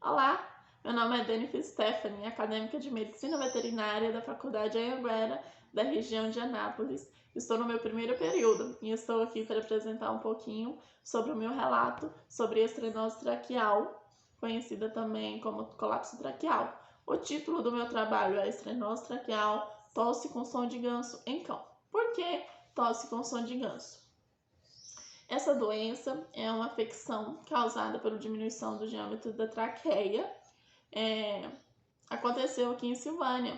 Olá, meu nome é Denise Stephanie, acadêmica de Medicina Veterinária da Faculdade Anhanguera, da região de Anápolis. Estou no meu primeiro período e estou aqui para apresentar um pouquinho sobre o meu relato sobre estrenose traqueal, conhecida também como colapso traqueal. O título do meu trabalho é Estrenose traqueal, tosse com som de ganso em cão. Por que tosse com som de ganso? Essa doença é uma afecção causada pela diminuição do diâmetro da traqueia. Aconteceu aqui em Silvânia.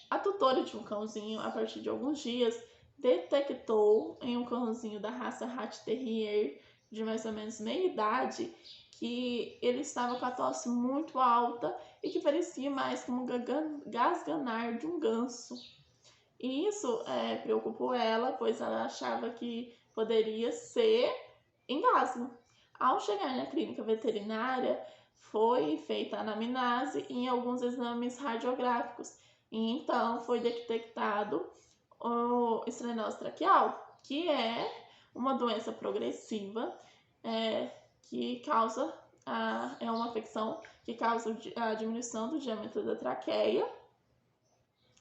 A tutora de um cãozinho, a partir de alguns dias, detectou em um cãozinho da raça Hatt Terrier, de mais ou menos meia idade, que ele estava com a tosse muito alta e que parecia mais como um gasganar de um ganso. E isso preocupou ela, pois ela achava que poderia ser engasgo. Ao chegar na clínica veterinária, foi feita a anamnese e alguns exames radiográficos. E então foi detectado o estrenose traqueal, que é uma doença progressiva que causa é uma afecção que causa a diminuição do diâmetro da traqueia,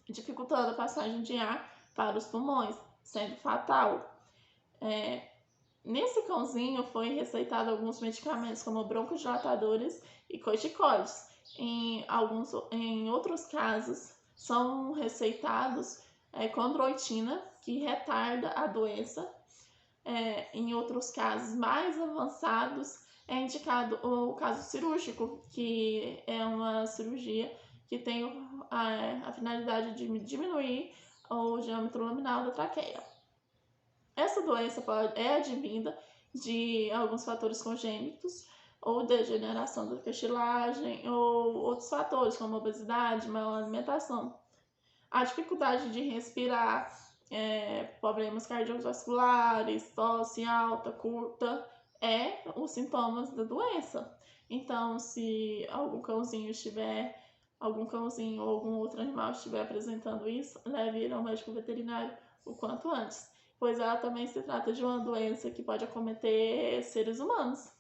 dificultando a passagem de ar para os pulmões, sendo fatal. Nesse cãozinho foi receitado alguns medicamentos como broncodilatadores e corticoides. Em outros casos são receitados condroitina, que retarda a doença. Em outros casos mais avançados é indicado o caso cirúrgico, que é uma cirurgia que tem a finalidade de diminuir o diâmetro luminal da traqueia. Essa doença é advinda de alguns fatores congênitos ou degeneração da cartilagem ou outros fatores como obesidade, má alimentação. A dificuldade de respirar, problemas cardiovasculares, tosse alta, curta, os sintomas da doença. Então, se algum cãozinho ou algum outro animal estiver apresentando isso, leve ele ao médico veterinário o quanto antes, pois ela também se trata de uma doença que pode acometer seres humanos.